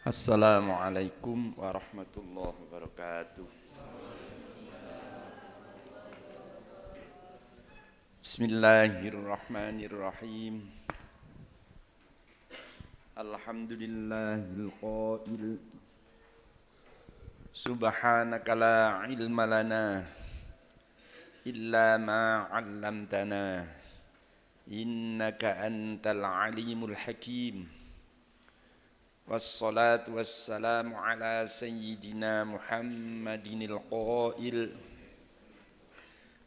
Assalamualaikum warahmatullahi wabarakatuh. Bismillahirrahmanirrahim. Alhamdulillahil qail. Subhanaka la ilma lana illa ma 'allamtana. Innaka antal alimul hakim. Wassalatu wassalamu ala sayyidina Muhammadinil qail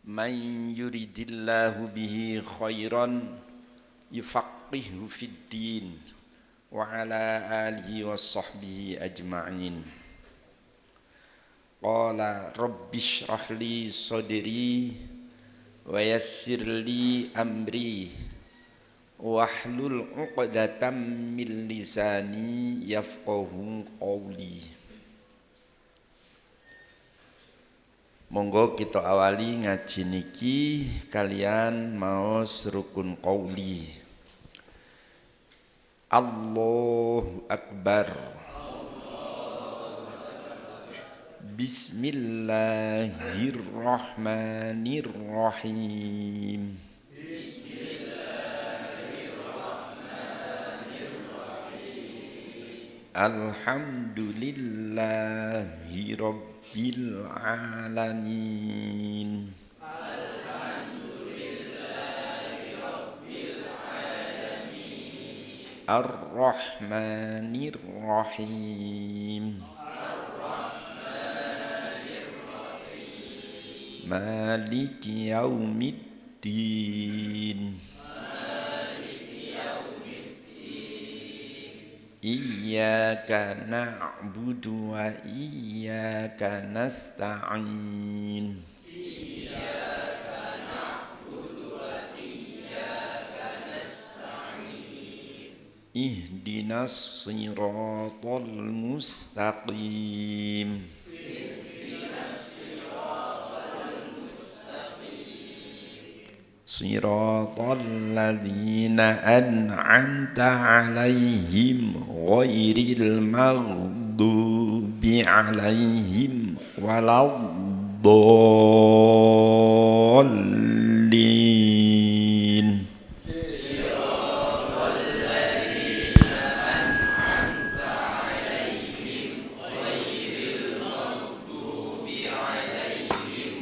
man yuridillahu bihi khairan yufaqqihhu fid din wa ala alihi wassahbihi ajma'in. Qala rabbishrah li sadri wa yassir li amri wahlul 'uqdatam min lisani yafqahu qawli. Monggo kita awali ngaji niki kalian maos rukun qauli. Allahu akbar. Bismillahirrahmanirrahim. Alhamdulillahi rabbil alamin. Alhamdulillahi rabbil alamin. Ar-Rahmanir Rahim. Ar-Rahmanir Rahim. Maliki yaumiddin. Iyyaka na'budu wa iyyaka nasta'in. Iyyaka na'budu wa iyyaka nasta'in. Ihdinas siratal mustaqim. Ihdinas siratal mustaqim. Siratal ladzina an'amta 'alaihim ghairil maghdubi 'alaihim waladdallin. Siratal ladzina an'amta 'alaihim ghairil maghdubi 'alaihim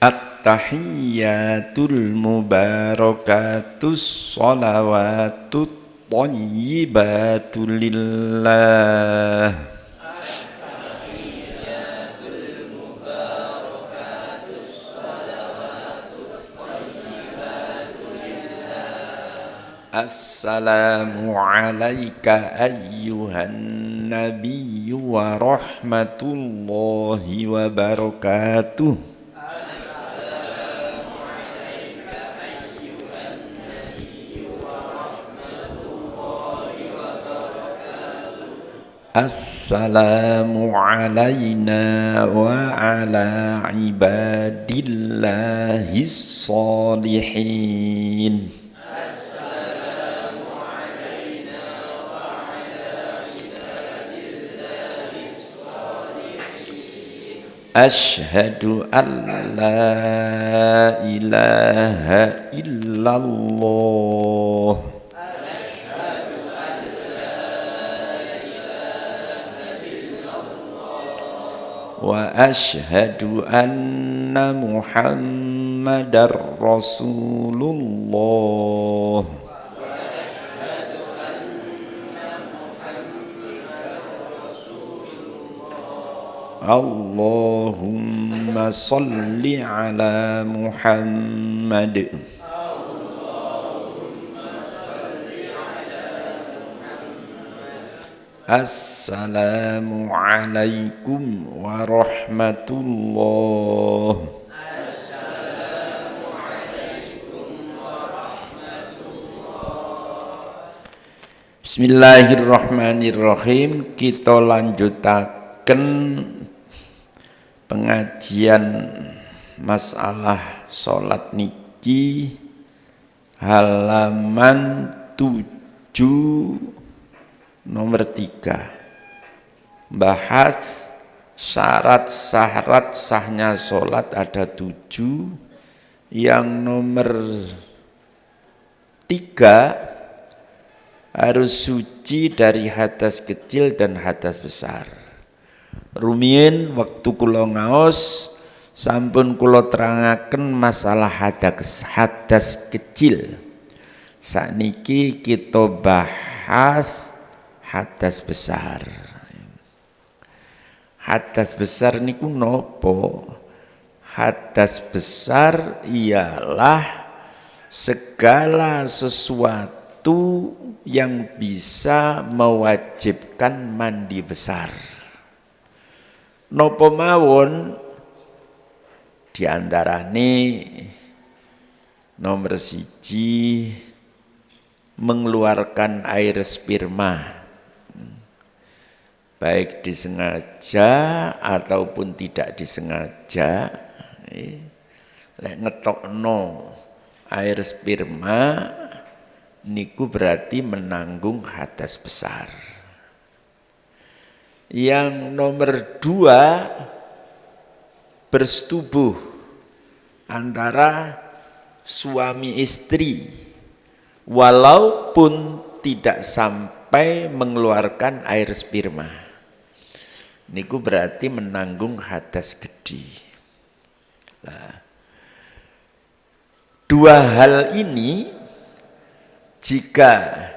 At-tahiyyatul mubarakatus sholawatut thayyibatul lillah. At-tahiyyatul mubarakatus sholawatut thayyibatul lillah. Assalamu alayka ayyuhan nabiyyu wa rahmatullahi wa barakatuh. Assalamu alayna wa ala ibadillahis sholihin. Assalamu alayna wa ala ibadillahis sholihin. Ashhadu an la ilaha illallah. Wa ashhadu anna Muhammadar Rasulullah. Allahumma salli ala Muhammad. Assalamu alaikum warahmatullah. Assalamu alaikum warahmatullah. Bismillahirrahmanirrahim. Kita lanjutaken pengajian masalah salat niki halaman 7 nomor 3. Bahas syarat-syarat sahnya sholat ada 7. Yang nomor 3 harus suci dari hadas kecil dan hadas besar. Rumiyin waktu kula ngaos sampun kula terangaken masalah hadas kecil. Sakniki kita bahas hadas besar. Hadas besar niku nopo? Hadas besar ialah segala sesuatu yang bisa mewajibkan mandi besar. Nopo mawon diantarane nomor 1 mengeluarkan air sperma, baik disengaja ataupun tidak disengaja. Lek ngetokno air sperma niku berarti menanggung hadas besar. Yang nomor 2 bersetubuh antara suami istri walaupun tidak sampai mengeluarkan air sperma. Niku berarti menanggung hadas gede. Nah, 2 hal ini jika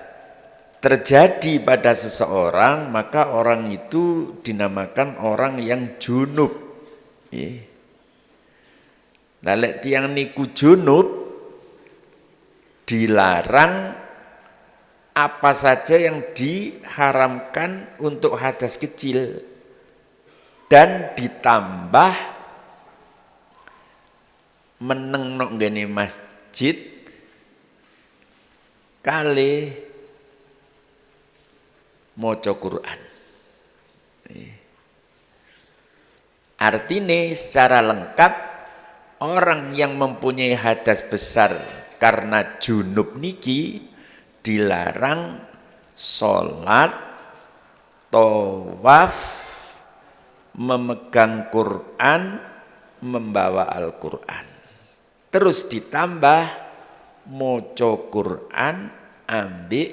terjadi pada seseorang, maka orang itu dinamakan orang yang junub. Nah, lek tiyang niku junub dilarang apa saja yang diharamkan untuk hadas kecil dan ditambah meneng nok ngene masjid kali maca Quran. Artinya secara lengkap orang yang mempunyai hadas besar karena junub niki dilarang sholat, tawaf, memegang Quran, membawa Al-Quran. Terus ditambah moco Quran, ambil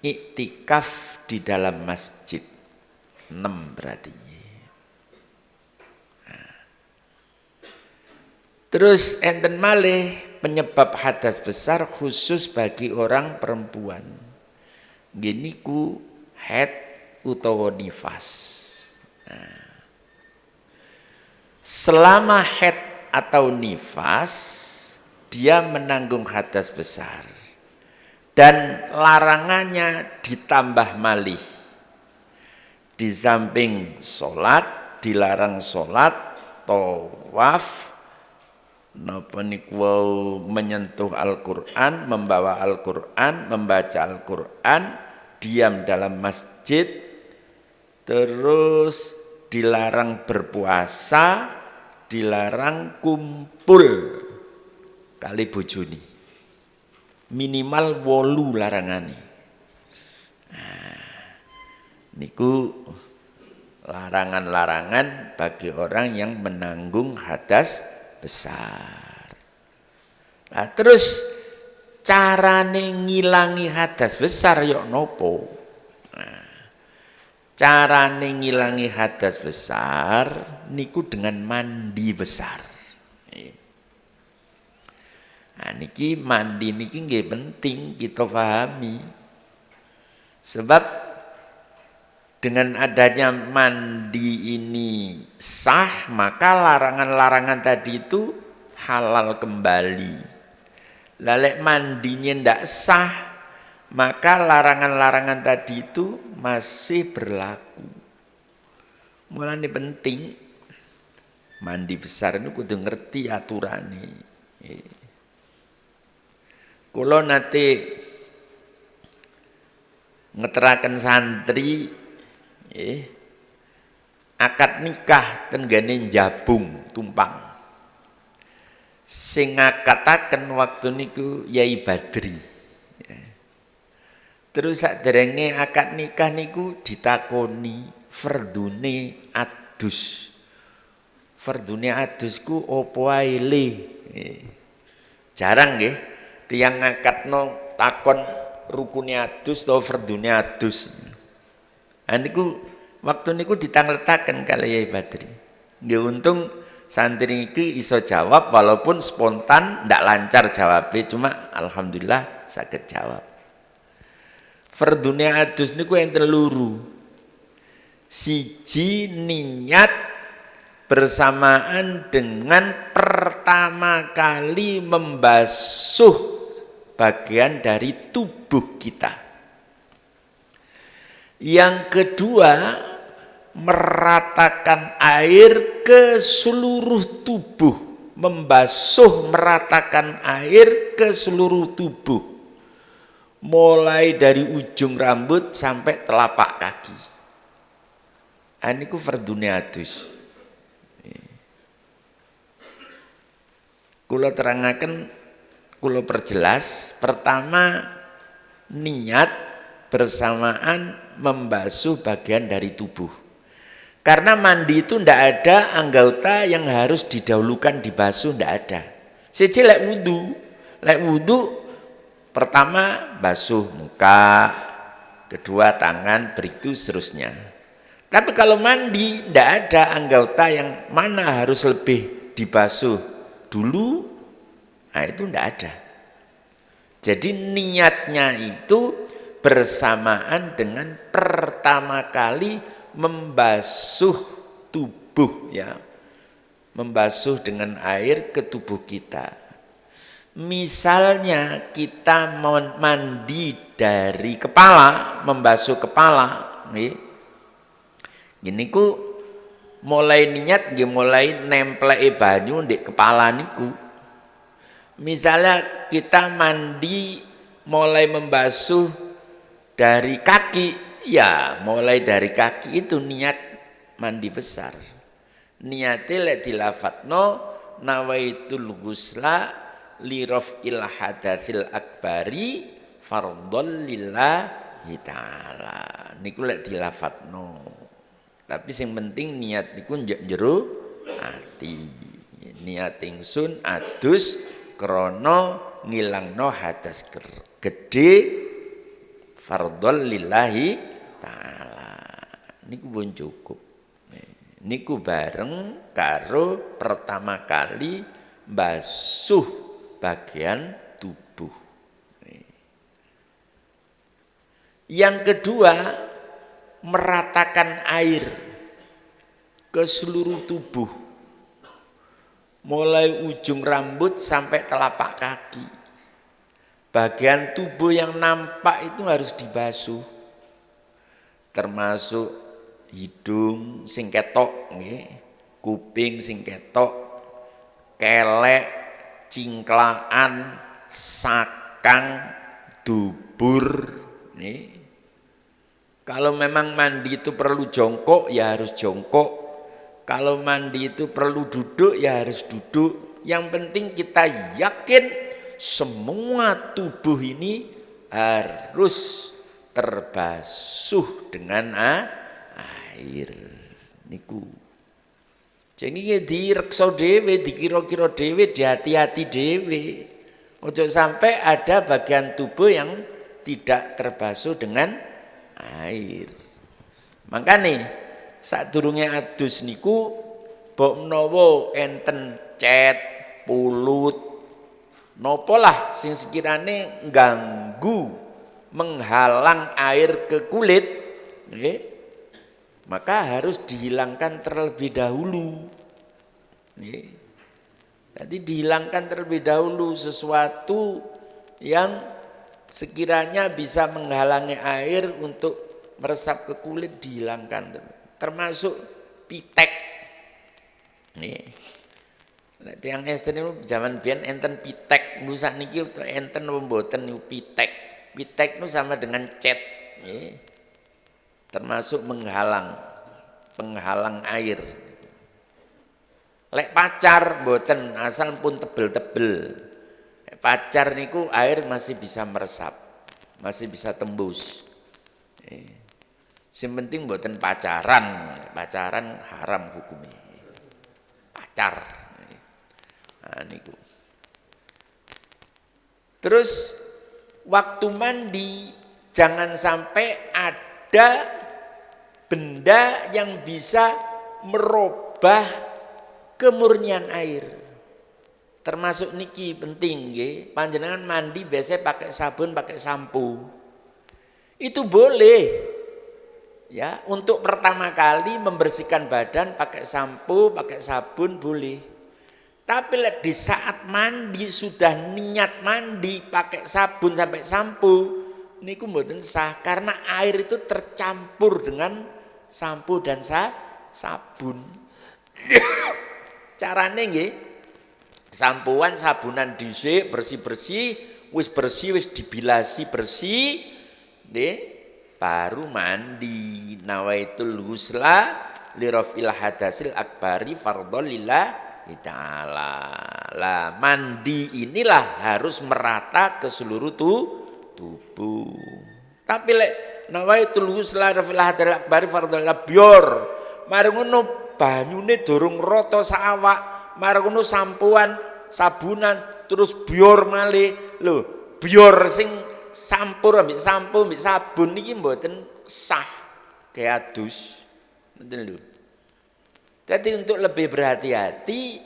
iktikaf di dalam masjid. 6 berarti. Nah. Terus enten malih penyebab hadas besar khusus bagi orang perempuan. Gini ku haid utawa nifas. Nah. Selama haid atau nifas dia menanggung hadas besar dan larangannya ditambah malih. Di samping sholat dilarang sholat, tawaf, napa niku menyentuh Al-Quran, membawa Al-Quran, membaca Al-Quran, diam dalam masjid, terus dilarang berpuasa, dilarang kumpul kali bojone. Minimal 8 larangane. Nah, niku larangan-larangan bagi orang yang menanggung hadas besar. Nah, terus carane ngilangi hadas besar yok nopo? Nah, carane ngilangi hadas besar niku dengan mandi besar. Nah, niki mandi niki nggih penting kita pahami. Sebab dengan adanya mandi ini sah, maka larangan-larangan tadi itu halal kembali. Lalek mandinya ndak sah, maka larangan-larangan tadi itu masih berlaku. Mulane penting mandi besar ini kudu ngerti aturane. Kula nate ngeteraken santri akad nikah tenggane Jabung Tumpang. Sing ngakataken waktu niku Yai Badri. Terus saderenge akad nikah niku ditakoni fardune adus. Fardune adusku opo ae le? Jarang nggih tiyang ngakatno takon rukune adus atau fardune adus. Niku waktu niku ditangletaken kali Yai Badri. Nggih untung santri iki iso jawab walaupun spontan ndak lancar jawabnya, cuma alhamdulillah saged jawab. Fardune adus niku enten luru. Siji niat bersamaan dengan pertama kali membasuh bagian dari tubuh kita. Yang kedua, meratakan air ke seluruh tubuh, membasuh meratakan air ke seluruh tubuh. Mulai dari ujung rambut sampai telapak kaki. Niku fardune adus. Kula terangaken, kula perjelas. Pertama, niat bersamaan membasuh bagian dari tubuh. Karena mandi itu ndak ada anggota yang harus didahulukan dibasuh, ndak ada. Siji lek wudu pertama basuh muka, kedua tangan, berikut seterusnya. Tapi kalau mandi ndak ada anggota yang mana harus lebih dibasuh dulu, itu ndak ada. Jadi niatnya itu bersamaan dengan pertama kali membasuh tubuh, ya, membasuh dengan air ke tubuh kita. Misalnya kita mau mandi dari kepala, membasuh kepala, gini ku mulai niat, mulai nemplei banyu di kepala niku. Misalnya kita mandi mulai membasuh dari kaki, ya mulai dari kaki itu niat mandi besar. Niatnya lek dilafatno nawaitul ghusla liraf'il hadatsil akbari fardhon lillahi ta'ala. Niku lek dilafatno. Tapi sing penting niat niku njero ati. Niat ingsun adus krana ngilangno hadas gedhe fardhon lillahi ta'ala. Niku pun cukup. Niku bareng karo pertama kali basuh bagian tubuh. Yang kedua, meratakan air ke seluruh tubuh. Mulai ujung rambut sampai telapak kaki. Bagian tubuh yang nampak itu harus dibasuh. Termasuk hidung sing ketok, kuping sing ketok, kelek, cingklaan, sakang, dubur. Kalau memang mandi itu perlu jongkok, ya harus jongkok. Kalau mandi itu perlu duduk, ya harus duduk. Yang penting kita yakin semua tubuh ini harus terbasuh dengan air. Niku. Jadi direksa dhewe, dikira-kira dhewe, dihati-hati dhewe. Ojo sampai ada bagian tubuh yang tidak terbasuh dengan air. Makanya sadurunge adus niku mbok menawa enten cet, pulut, napa lah sing sekirane ganggu, menghalang air ke kulit, maka harus dihilangkan terlebih dahulu. Jadi dihilangkan terlebih dahulu sesuatu yang sekiranya bisa menghalangi air untuk meresap ke kulit, dihilangkan. Termasuk pitek. Yang ekstrim zaman biyen enten pitek, busak niki enten mboten niku pitek. Pitek itu sama dengan cet. Termasuk penghalang air. Lek pacar mboten asal pun tebel-tebel. Pacar niku air masih bisa meresap, masih bisa tembus. Sing penting mboten pacaran, pacaran haram hukumnya. Pacar. Nah, niku. Terus waktu mandi jangan sampai ada benda yang bisa merubah kemurnian air. Termasuk niki penting nggih, panjenengan mandi biasanya pakai sabun, pakai sampo. Itu boleh. Ya, untuk pertama kali membersihkan badan pakai sampo, pakai sabun boleh. Tapi di saat mandi sudah niat mandi pakai sabun sampai sampo, niku mboten sah karena air itu tercampur dengan sampo dan sabun. Carane nggih, sampuan sabunan dhisik bersih-bersih, wis dibilasi bersih, nggih, baru mandi. Nawaitul husla lirafil hadasil akbari fardhon lillahi ta'ala. Lah mandi inilah harus merata ke seluruh tubuh. Tapi lek nawaitul husla lirafil hadasil akbari fardhon lillahi bior, mari ngono banyune durung rata sak awak, mari ngono sampuan sabunan terus bior malih. Lho, bior sing sampur ambek sampo ambek sabun niki mboten sah keadus. Ngoten lho. Jadi untuk lebih berhati-hati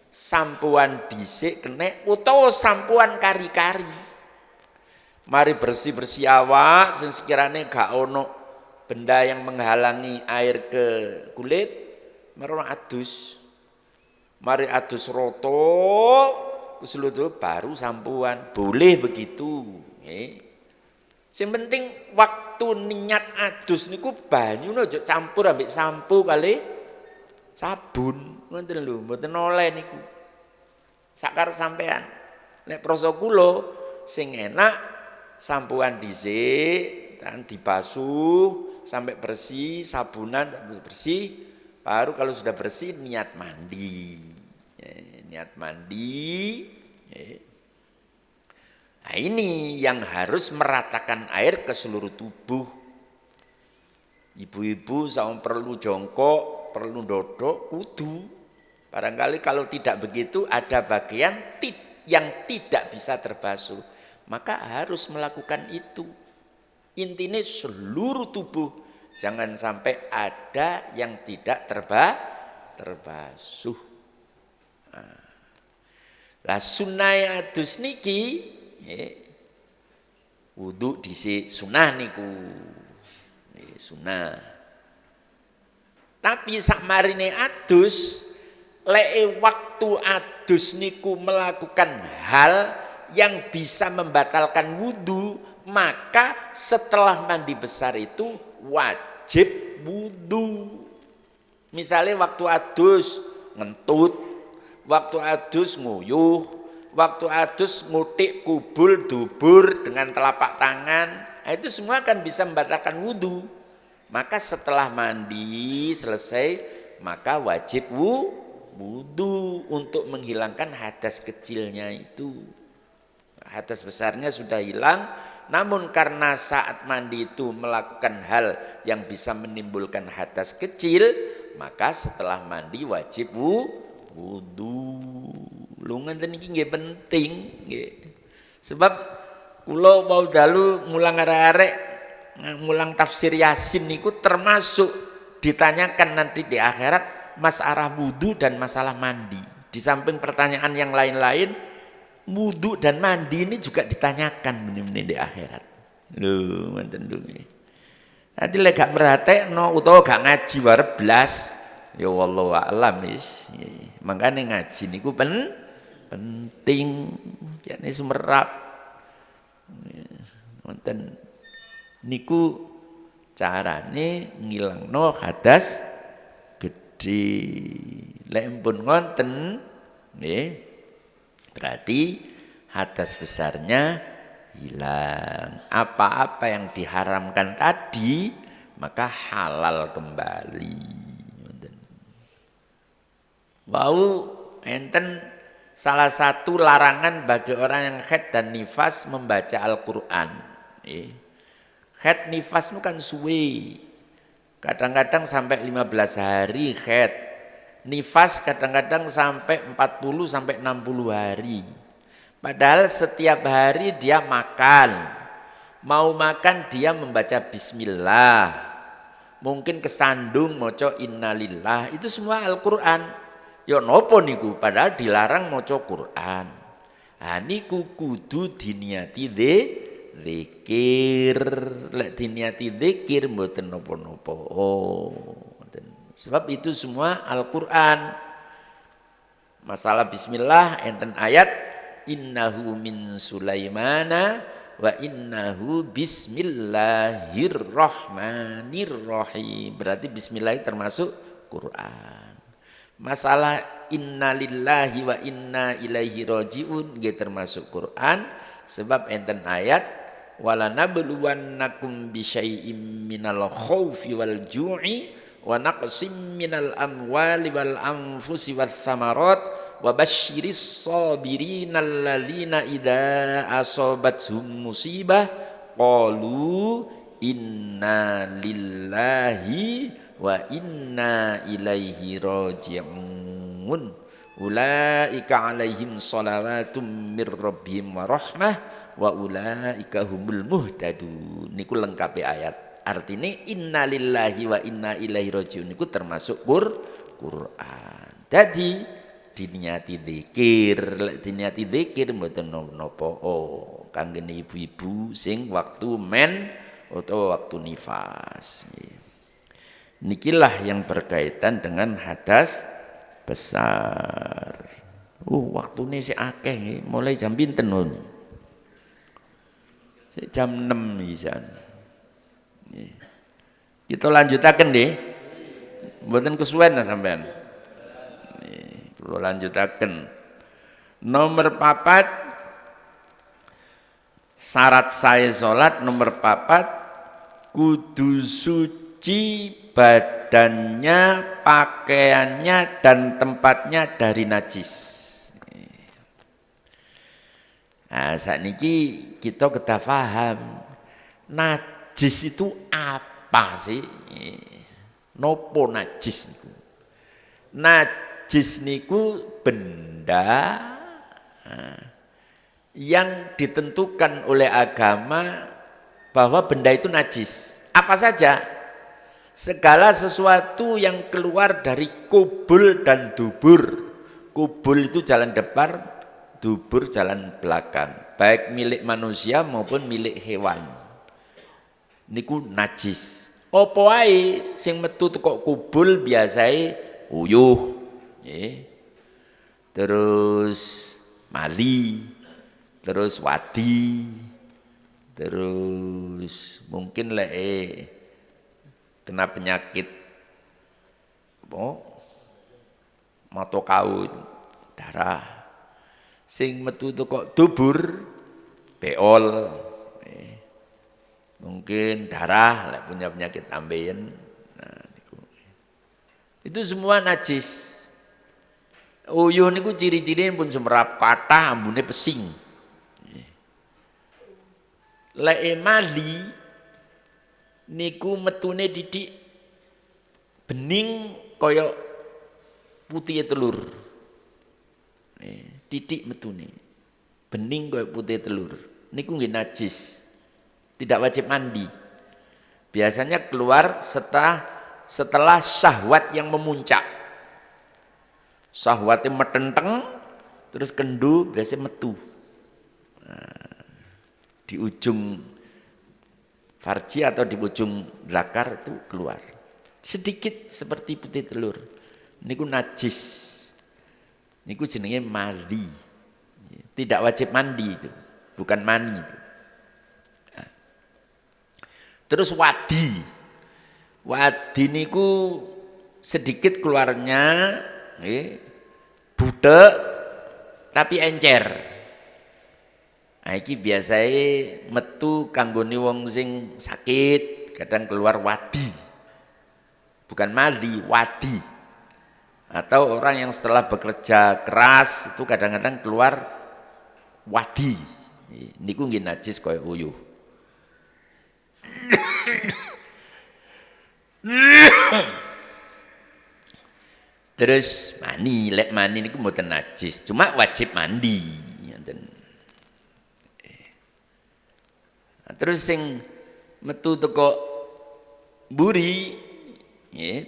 sampuan dhisik kena utawa sampuan kari-kari. Mari bersih-bersih awak sing sekirane gak ono benda yang menghalangi air ke kulit, mari adus. Mari adus roto keseluruh baru sampuan. Boleh begitu. Yang penting waktu niat adus niku banyu aja campur ambek sampo kali sabun. Ngoten lho, mboten oleh niku. Sakar sampean. Nek proso kula sing enak sampuan dhisik dan dibasuh sampai bersih, sabunan bersih, baru kalau sudah bersih niat mandi. Niat mandi. Nah, ini yang harus meratakan air ke seluruh tubuh. Ibu-ibu sama perlu jongkok, perlu dodok, kudu. Barangkali kalau tidak begitu ada bagian yang tidak bisa terbasuh, maka harus melakukan itu. Intinya seluruh tubuh, jangan sampai ada yang tidak terbasuh. Lah sunah adus niki wudu dhisik sunah niku. Sunah. Tapi sakmarine adus lek waktu adus niku melakukan hal yang bisa membatalkan wudu, maka setelah mandi besar itu wajib wudu. Misalnya waktu adus ngentut, waktu adus nguyuh, waktu adus ngutik kubul dubur dengan telapak tangan, itu semua akan bisa membatalkan wudu. Maka setelah mandi selesai, maka wajib wudu untuk menghilangkan hadas kecilnya itu. Hadas besarnya sudah hilang, namun karena saat mandi itu melakukan hal yang bisa menimbulkan hadas kecil, maka setelah mandi wajib wudu. Lu ngenten iki nggih penting nggih. Sebab kula wau dalu mulang arek-arek mulang tafsir Yasin niku termasuk ditanyakan nanti di akhirat masalah wudu dan masalah mandi. Di samping pertanyaan yang lain-lain, wudu dan mandi ini juga ditanyakan bener-bener di akhirat. Lho, ngoten lho. Nanti lek gak merhatekno utawa gak ngaji warep blas, ya wallahu a'lam wis. Makane ngaji niku penting. Yakni sumerap. Wonten niku carane ngilangno hadas gede. Lek pun ngoten nggih, berarti hadas besarnya hilang. Apa-apa yang diharamkan tadi maka halal kembali. Wau enten salah satu larangan bagi orang yang haid dan nifas membaca Al-Qur'an. Haid nifas itu kan suwe. Kadang-kadang sampai 15 hari haid. Nifas kadang-kadang sampai 40 sampai 60 hari. Padahal setiap hari dia makan. Mau makan dia membaca bismillah. Mungkin kesandung maca innalillah. Itu semua Al-Qur'an. Ya nopo niku padahal dilarang maca Quran. Ah niku kudu diniati zikir. Lek diniati zikir mboten napa-napa. Oh, sebab itu semua Al-Qur'an. Masalah bismillah enten ayat innahu min Sulaimana wa innahu bismillahirrahmanirrahim. Berarti bismillah termasuk Quran. Masalah innalillahi wa inna ilaihi rajiun nggih termasuk Quran sebab enten ayat wala nabluwannakum bisyai'im minal khaufi wal ju'i wa naqsim minal amwali wal anfusi wath thamarat wa basyiris sabirin alladzina idza asabathum musibah qalu inna lillahi wa inna ilaihi raji'un ulaika alaihim shalawatum mir rabbihim wa rahmah wa ulaika humul muhtadun. Niku lengkapi ayat. Artinya inna lillahi wa inna ilaihi raji'un niku termasuk Quran. Jadi diniati zikir mboten napa. Oh, kangge ibu-ibu sing waktu men utawa waktu nifas. Nikilah yang berkaitan dengan hadas besar. Waktune sik akeh mulai jam pinten ngono. Sik jam 6 pisan. Kita lanjutaken nggih. Mboten kesuwen sampean. Kula lanjutaken. Nomor 4 syarat saya salat nomor 4 kudu suci badannya, pakaiannya dan tempatnya dari najis. Nah, saat ini kita kita paham najis itu apa sih? Nopo najis niku? Najis niku benda yang ditentukan oleh agama bahwa benda itu najis. Apa saja? Segala sesuatu yang keluar dari kubul dan dubur. Kubul itu jalan depan, dubur jalan belakang. Baik milik manusia maupun milik hewan. Niku najis. Apa wae sing metu teko kubul biasae uyuh. Terus mali, terus wadi, terus mungkin kena penyakit mata kau darah sing metu kok dubur beol mungkin darah lek punya penyakit ambeien. Nah, itu semua najis. Uyuh niku ciri-cirine pun semerap kathah ambune pesing. Lek mali niku metune didik bening kaya putih telur. Didik metune bening kaya putih telur. Niku nggih najis. Tidak wajib mandi. Biasanya keluar setelah syahwat yang memuncak. Syahwatnya metenteng terus kendu biasanya metu. Nah, di ujung farji atau di ujung belakar itu keluar sedikit seperti putih telur. Niku najis. Niku jenenge mali. Tidak wajib mandi itu, bukan mani itu. Nah. Terus wadi. Wadi niku sedikit keluarnya budek tapi encer. Nah, iki biasanya metu kanggone wong sing sakit, kadang keluar wadi. Bukan mali, wadi. Atau orang yang setelah bekerja keras itu kadang-kadang keluar wadi. Niku nggih najis kaya uyuh. Terus lek mani niku mboten najis, cuma wajib mandi. Terus sing metu teko mburi,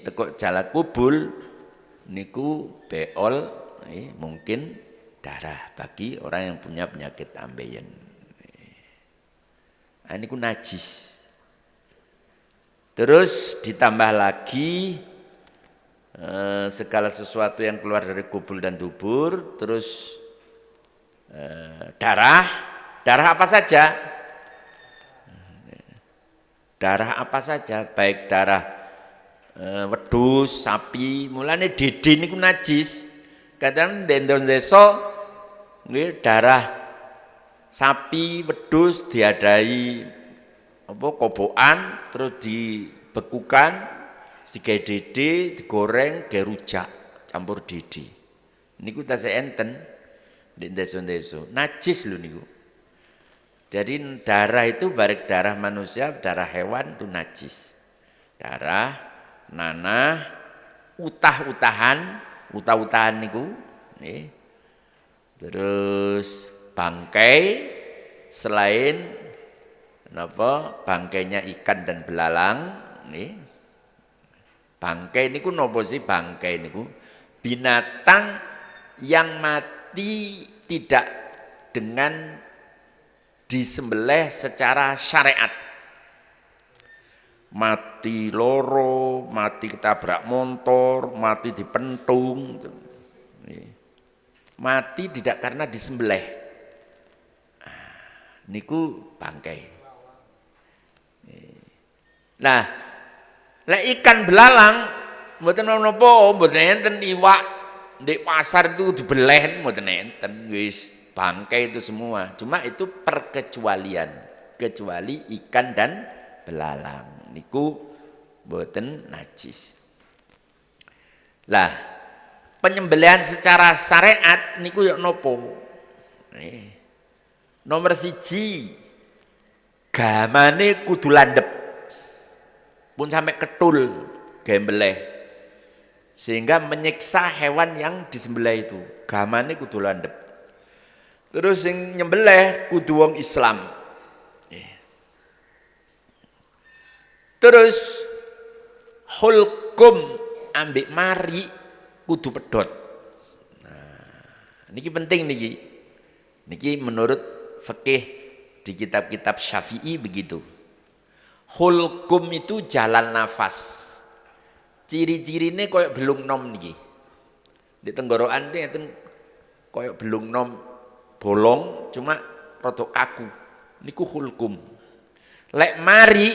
teko jala kubul niku beol, mungkin darah bagi orang yang punya penyakit ambeien. Niku najis. Terus ditambah lagi segala sesuatu yang keluar dari kubul dan dubur, terus darah apa saja, baik darah wedhus, sapi, mulane dede niku najis. Kadang dendon desa nggih darah sapi, wedhus diadai kobokan terus dibekukan, digawe dede, digoreng, gawe rujak, campur dede. Niku tasih enten di desa-desa. Najis lho niku. Jadi darah itu baik darah manusia, darah hewan itu najis. Darah, nanah, utah-utahan niku, terus bangkai, selain bangkainya ikan dan belalang, bangkai niku nopo sih bangkai niku? Binatang yang mati tidak dengan disembelih secara syariat. Mati loro, mati ketabrak motor, mati dipentung. Mati tidak karena disembelih. Niku bangkai. Nah, lek ikan belalang mboten napa, mboten enten iwak di pasar itu dibeleh, mboten enten, wis bangkai itu semua. Cuma itu perkecualian, kecuali ikan dan belalang niku mboten najis. Lah, penyembelihan secara syariat niku ya nopo? Nomor 1, gamane kudu landhep. Pun sampai ketul gembeleh. Sehingga menyiksa hewan yang disembelih itu. Gamane kudu landhep. Terus sing nyembelih kudu wong Islam. Terus hulkum ambek mari kudu pedhot. Nah, niki penting niki. Niki menurut fikih di kitab-kitab Syafi'i begitu. Hulkum itu jalan nafas. Ciri-cirine koyok belung nom niki. Di tenggorokan ini itu koyok belung nom bolong, cuma rodok kaku. Niku hulkum. Lek mari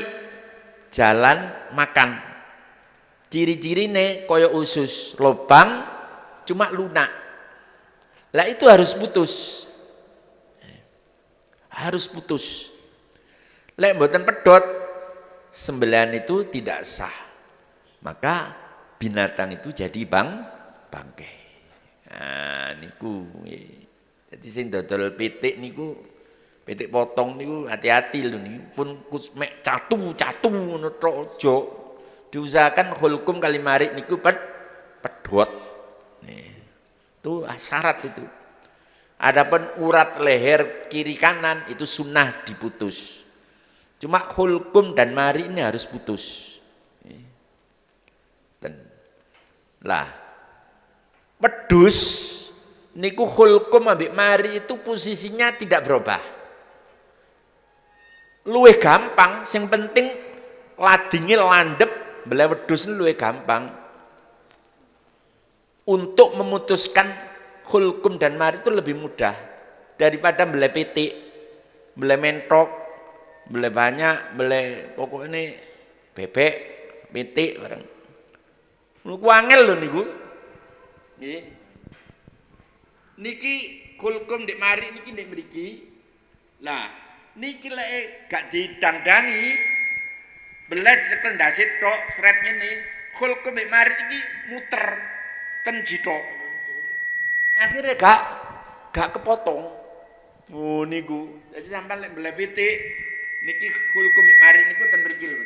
jalan makan. Ciri-cirine koyok usus, lubang, cuma lunak. Lah itu harus putus. Harus putus. Lek mboten pedhot, sembelihan itu tidak sah. Maka binatang itu jadi bangkai. Nah, niku. Jadi sing dodol pitik niku, pitik potong niku hati-hati lho niku. Pun mek catu ngono tok aja. Diusahakan hulkum kali mari niku pedhot. Itu syarat itu. Adapun urat leher kiri kanan itu sunnah diputus. Cuma hulkum dan mari ini harus putus. Lah, wedhus niku hulkum ambek mari itu posisinya tidak berubah. Luwih gampang, sing penting ladinge landhep, mbeleh wedhus luwih gampang. Untuk memutuskan hulkum dan mari itu lebih mudah daripada mbeleh pitik, mbeleh mentok, mbeleh banyak, mbeleh pokoknya bebek, pitik bareng. Niku angel lho niku. Nggih. Niki hulkum ndek mari niki ndek mriki. Lah, niki lek gak didangdangi belet sekendase tok sret ngene, hulkum ndek mari iki muter. ten jito. Akhirnya gak kepotong. Oh niku. Jadi sampai lek mbeleh pitik niki hulkum mari niku ten mriki lho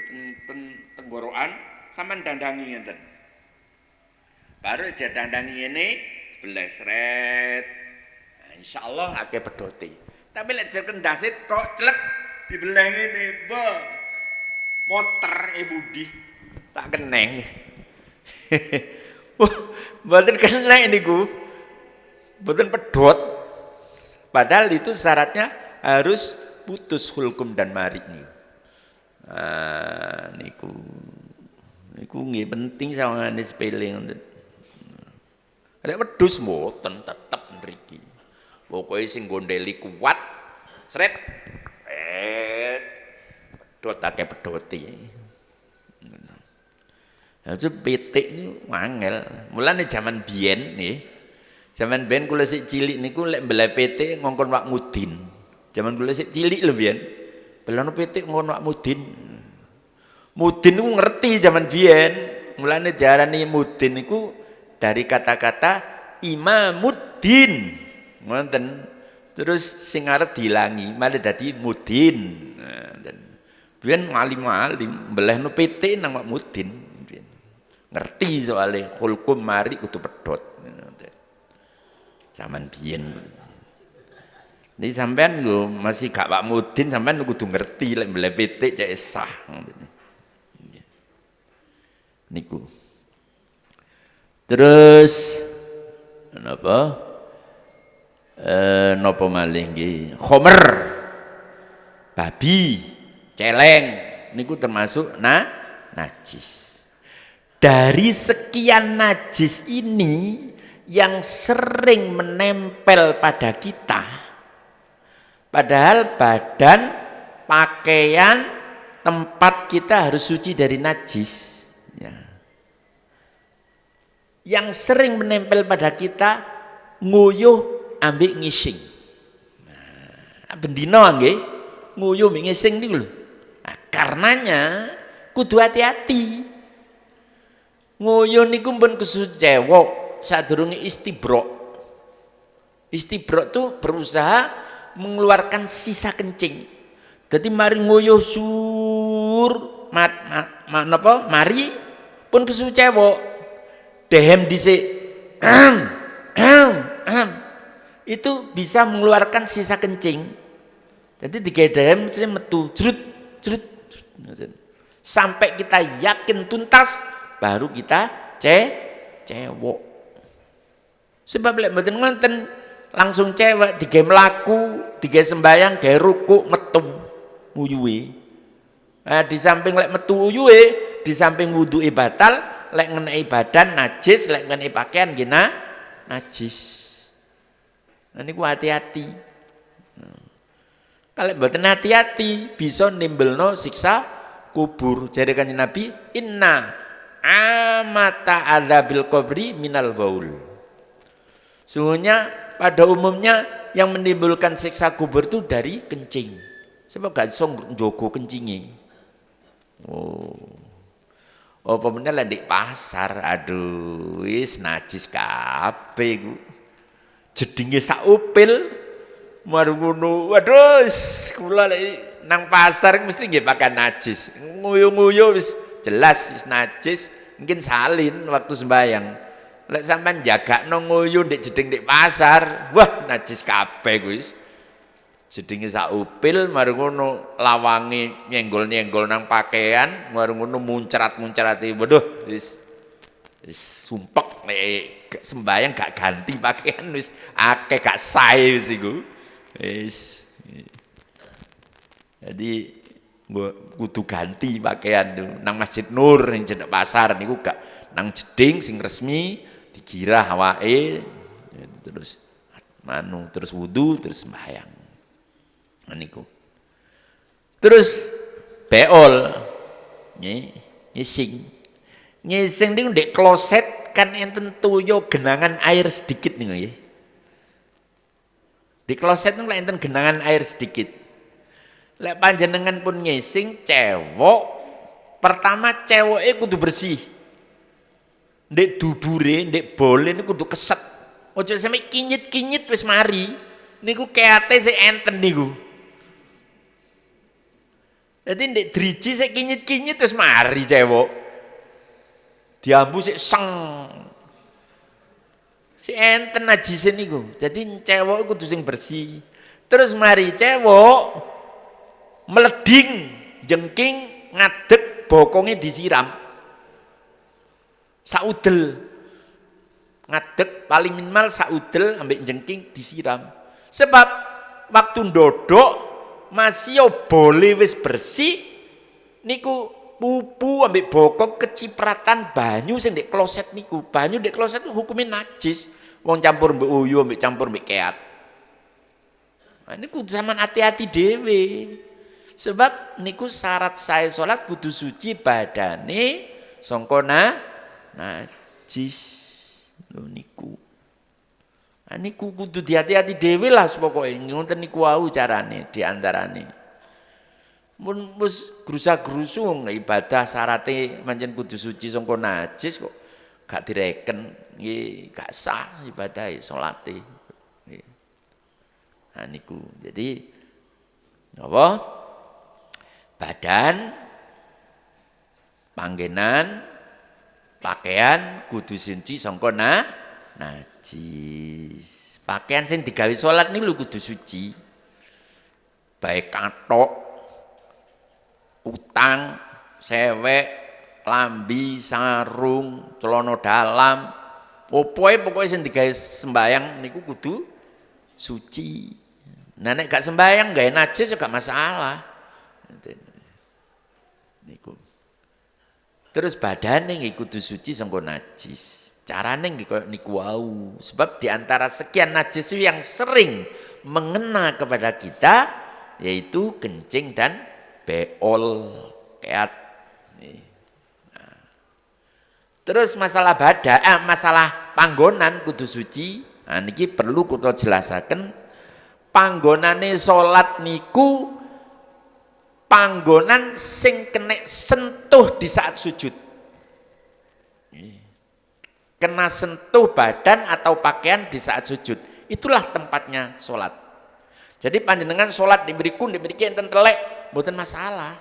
ten tenggorokan sampean dandangi ngenten. Baru aja dandangi ngene belah sret. Nah, insyaallah akeh pedote. Tapi lek jer kendase tok clek dibelah ngene, bah. Motor Budi tak keneng. Mboten keneng niku. Mboten pedhot. Padahal itu syaratnya harus putus hulkum dan mari niku. Niku nggih penting sawangane sepele ngoten. Lek wedhus mboten tetep mriki. Pokoke sing gondeli kuat, sret. Pedhot akeh pedhote. Aja pitik niku angel. Mulane zaman biyen nggih. Zaman biyen kula sik cilik niku lek mbeleh pitik ngongkon Wak Mudin. Zaman kula sik cilik lho biyen. Belono pitik ngongkon Wak Mudin. Mudin niku ngerti zaman biyen. Mulane diarani Mudin niku dari kata-kata Imamuddin. Ngoten. Terus sing arep dilangi malah dadi Mudin. Biyen alim-alim mbelehno pitik nang Wak Mudin. Ngerti soalnya hulkum mari kudu pedhot. Zaman biyen. Ini sampean lho masih gak Pak Mudin sampean kudu ngerti lek mbeleh pitik cek sah. Niku. Terus napa? Napa malih nggih? Khomer. Babi, celeng niku termasuk najis. Dari sekian najis ini yang sering menempel pada kita, padahal badan, pakaian, tempat kita harus suci dari najis ya. Yang sering menempel pada kita nguyuh ambek ngising. Nah, bendino nggih nguyuh ambek ngising niku lho. Nah, karenanya kudu hati-hati. Nguyuh niku pun kesusu cewek sadurunge istibrok. Istibrok tuh berusaha mengeluarkan sisa kencing. Jadi mari nguyuh sur mari pun kesusu cewek. Dehem dhisik. Itu bisa mengeluarkan sisa kencing. Jadi digedehem mesti metu jrut. Sampai kita yakin tuntas baru kita cewek. Sebab lek mboten ngoten langsung cewek dige mlaku, dige sembayang, gawe rukuk metu uyuhe. Nah, di samping lek metu uyuhe, di samping wuduke batal, lek ngeneki badan najis, lek ngeneki pakaian nggih najis. Nah niku hati-hati. Kalau mboten hati-hati bisa nimbulno siksa kubur. Jare Kanjeng Nabi, inna amata adzabil qabri minal baul. Sungguhnya pada umumnya yang menimbulkan siksa kubur itu dari kencing. Sebab gak iso njogo kencinge. Oh pemenang lah di pasar, aduh wis najis kabeh iku. Jedinge sak upil mar ngono. Waduh kula lek nang pasar mesti nggih pakai najis. Nguyu-nguyu wis jelas wis najis, mungkin salin waktu sembahyang. Lek sampean jagakno nguyu ndek jeding ndek pasar, wah najis kabeh kuwi. Jedinge sak upil mar ngono lawange nyenggol-nyenggol nang pakaian, mar ngono muncrat-muncrati. Waduh wis sumpek nek sembahyang gak ganti pakaian wis akeh gak sae wis iku. Wis. Jadi kudu ganti pakaian nang Masjid Nur ning cedhek pasar niku gak nang jeding sing resmi digirah awake terus terus wudu terus sembahyang. Niku. Terus beol ngising. Ngising niku ndek kloset kan enten tuyo genangan air sedikit niku nggih. Di kloset niku enten genangan air sedikit. Lek panjenengan pun ngising cewek, pertama ceweke kudu bersih. ndek dubure, ndek bole niku kudu keset. Ojo sampe kinyit-kinyit wis mari. Niku keate sik enten niku. Jadi ndek driji sik kinyit-kinyit wis mari cewek. Diambu sik seng. Si enten najise niku. Jadi cewek kudu sing bersih. Terus mari cewek meleding, jengking, ngadeg, bokongnya disiram. Saudel. Ngadeg paling minimal saudel ambek jengking disiram. Sebab waktu ndodok masih yo boleh wis bersih niku pupu ambek bokong kecipratan banyu sing ndek kloset niku. Banyu ndek kloset hukumnya najis. Wong campur mbek uyu ambek campur mbek keat. Nah, niku zaman hati-hati dhewe. Sebab niku syarat saya sholat kudu suci badane sangka najis. Lho niku. Nah, niku kudu hati-hati dhewe lah pokoke ngoten niku wau carane diantarane. Mun wis grusa-grusung ibadah syarate pancen kudu suci sangka najis kok gak direken nggih gak sah ibadah salate. Nah niku. Jadi apa? Badan, panggenan, pakaian kudu suci sangka najis. Pakaian sing digawe salat niku kudu suci. Baik kathok, utang, sewek, lambi, sarung, celana dalam, pokoknya sing digawe sembayang niku kudu suci. Nah nek gak sembayang gawe najis gak masalah. Niku. Terus badane nggih kudu suci sangka najis. Carane nggih koyo niku wau. Sebab di antara sekian najis yang sering mengena kepada kita yaitu kencing dan beol, keat. Nah. Terus masalah badan, masalah panggonan kudu suci. Nah niki perlu kula jelasaken. Panggonane salat niku panggonan sing kena sentuh di saat sujud. Kena sentuh badan atau pakaian di saat sujud. Itulah tempatnya salat. Jadi panjenengan salat diberiku enten telek mboten masalah.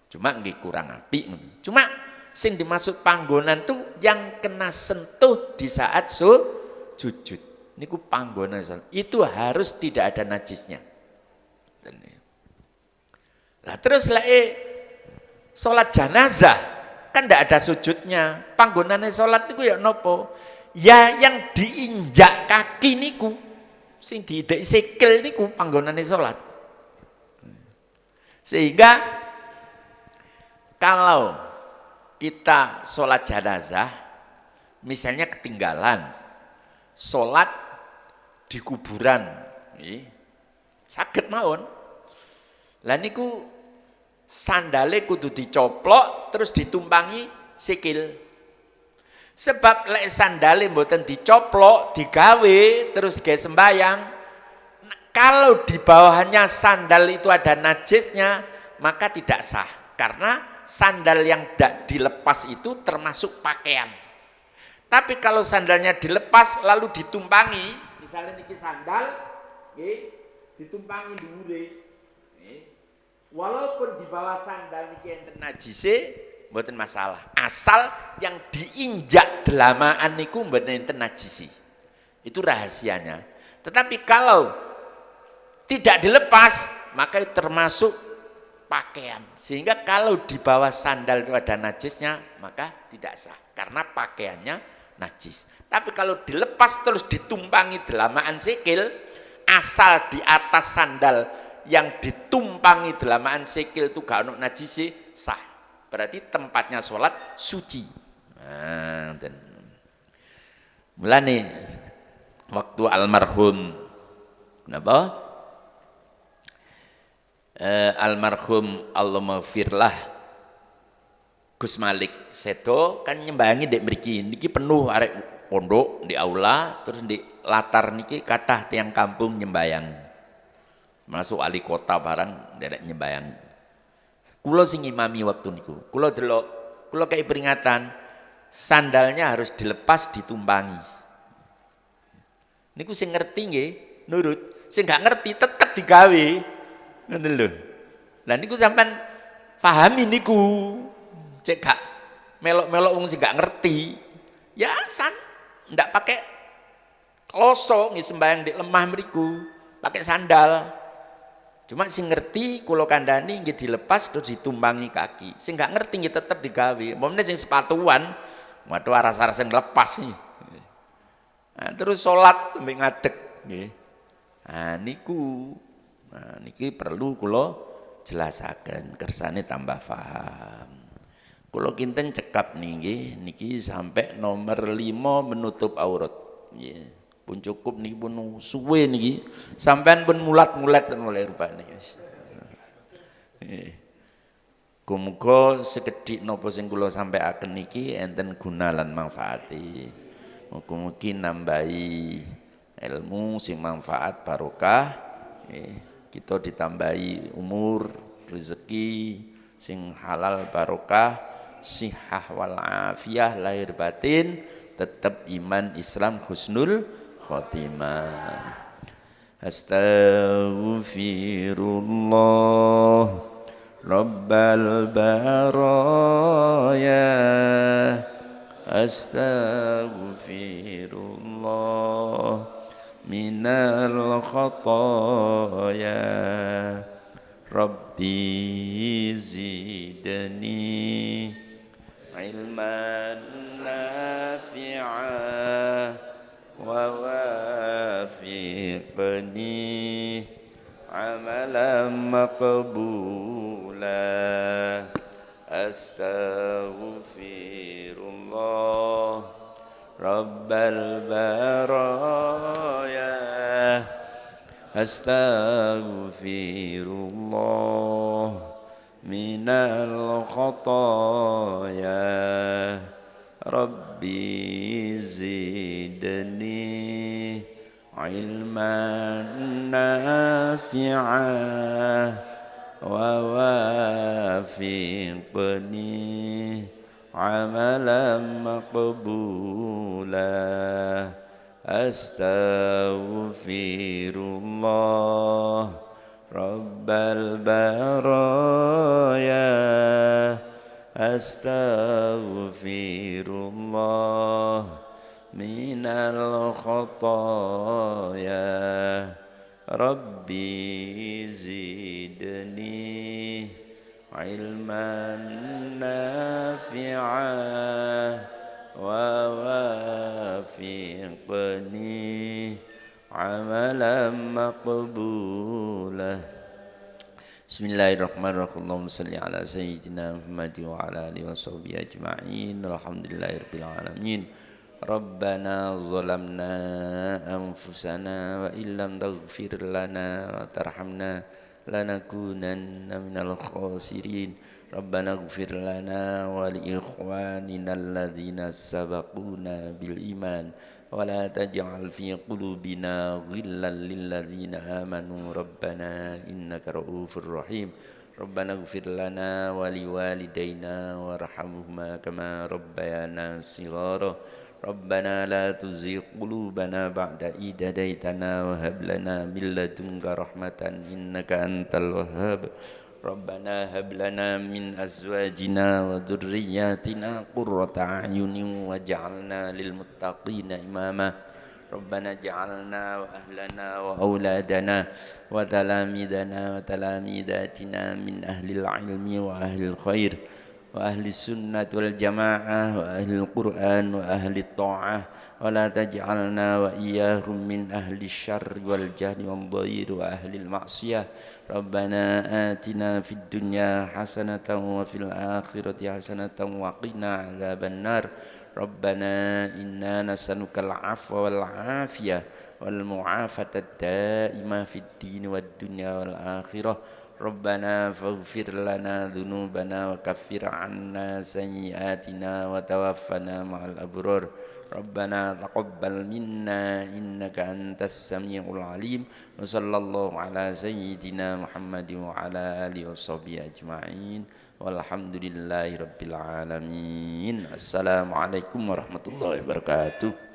Cuma nggih kurang apik. Cuma sing dimaksud panggonan tuh yang kena sentuh di saat sujud. Niku panggonan salat. Itu harus tidak ada najisnya. Lah terus salat jenazah kan tidak ada sujudnya. Panggonane salat niku ya nopo? Ya yang diinjak kaki niku, sing diidek sikil niku panggonane salat. Sehingga kalau kita salat jenazah, misalnya ketinggalan, salat di kuburan, saged mawon. Lah niku sandale kudu dicoplok terus ditumpangi sikil. Sebab lek sandale mboten dicoplok, digawe terus gawe sembayang, kalau di bawahnya sandal itu ada najisnya, maka tidak sah. Karena sandal yang tidak dilepas itu termasuk pakaian. Tapi kalau sandalnya dilepas lalu ditumpangi, misalnya niki sandal, ditumpangi dhuwure. Walaupun di bawah sandal niki enten najise, mboten masalah. Asal yang diinjak delamaan niku mboten enten najisi. Itu rahasianya. Tetapi kalau tidak dilepas, maka itu termasuk pakaian. Sehingga kalau di bawah sandal itu ada najisnya, maka tidak sah. Karena pakaiannya najis. Tapi kalau dilepas terus ditumpangi delamaan sikil, asal di atas sandal yang ditumpangi delamaan sikil itu gak ono najisi, sah. Berarti tempatnya sholat suci. Nah, dan mulane waktu almarhum napa? Almarhum Allahumma Gus Malik sedo kan nyembayangi dek mriki niki penuh arek pondok di aula, terus di latar niki kathah tiang kampung nyembayang, masuk wali kota barang derek nyembayang. Kulo sing imami waktu niku, kulo delok, kulo kayak peringatan sandalnya harus dilepas ditumpangi. Niku sing ngerti nggih nurut, sing gak ngerti tetep digawe. Ngoten lho. Lah niku sampean pahami niku. Cek gak melok-melok wong sing gak ngerti. Ya ndak pakai kloso nggih sembayang di lemah mriku, pakai sandal. Cuma sing ngerti kula kandhani nggih dilepas terus ditumpangi kaki. Sing gak ngerti nggih tetep digawe. Umpamane sing sepatuan, waduh aras-aras sing lepas nih. Nah, terus salat tembe ngadeg nggih. Nah niku. Nah niki perlu kula jelasaken kersane tambah paham. Kula kinten cekap niki sampai nomor 5 menutup aurat. Nggih. Pun cukup niki pun suwe niki sampean pun mulat-mulat mulai rupane. Muga sekedhik napa sing kula sampaiaken niki enten guna lan manfaati. Mugi-mugi nambahi ilmu sing manfaat barokah. Kita ditambahi umur, rezeki sing halal barokah, sihah wal afiyah lahir batin, tetap iman Islam husnul khotimah. Astaghfirullah Rabbal baraya. Astaghfirullah minal khataya. Rabbi zidni ilman nafi'a wa wafiqni amalan maqbula. Astaghfirullah Rabbal baraya. Astaghfirullah minal khataya. Rabbi zidni ilman nafi'a wa wafiqni amalan maqbula. Astaghfirullah Rabbal baraya. Astaghfirullah minal khataya. Rabbi zidni ilman nafi'a wa wafiqni amalan maqbula. Bismillahirrahmanirrahim. Allahumma salli ala sayyidina Muhammad wa ala alihi wa sahbihi ajma'in. Alhamdulillahirabbil alamin. Rabbana zalamna anfusana wa illam taghfir lana wa tarhamna lanakunanna minal khasirin. Rabbana ighfir lana wa li ikhwanina alladzina sabaquna bil iman wa la taj'al fi qulubina ghillan lil ladzina amanu rabbana innaka ra'ufur rahim. Rabbana ighfir lana wa li walidayna warhamhuma kama rabbayana shighara. Rabbana la tuzigh qulubana ba'da idh hadaytana wa hab lana min ladunka rahmatan innaka antal wahhab. Rabbana hab lana min azwajina wa dhurriyyatina qurrata a'yunin waj'alna lil muttaqina imama. Rabbana ja'alna wa ahlana wa auladana wa talamidana wa talamidatina min ahlil ilmi wa ahlil khair wa ahli sunnah wal jamaah wa ahli Qur'an wa ahli ta'ah wa la taj'alna wa iyyahum min ahli syarr wal jahli wal dhair wa ahli al-ma'siyah. Rabbana atina fid dunya hasanatan wa fil akhirati hasanatan wa qina adzabannar. Rabbana inna nas'aluka al-'afwa wal 'afiyah wal mu'afata ad-da'imah fid din wad dunya wal akhirah. Rabbana faghfir lana dhunubana wa kaffir 'anna sayyi'atina wa tawaffana ma'al abrar. Rabbana taqabbal minna innaka antas samiul alim. Wa sallallahu ala sayyidina Muhammadin wa ala alihi washabihi ajma'in. Walhamdulillahi rabbil alamin. Assalamualaikum warahmatullahi wabarakatuh.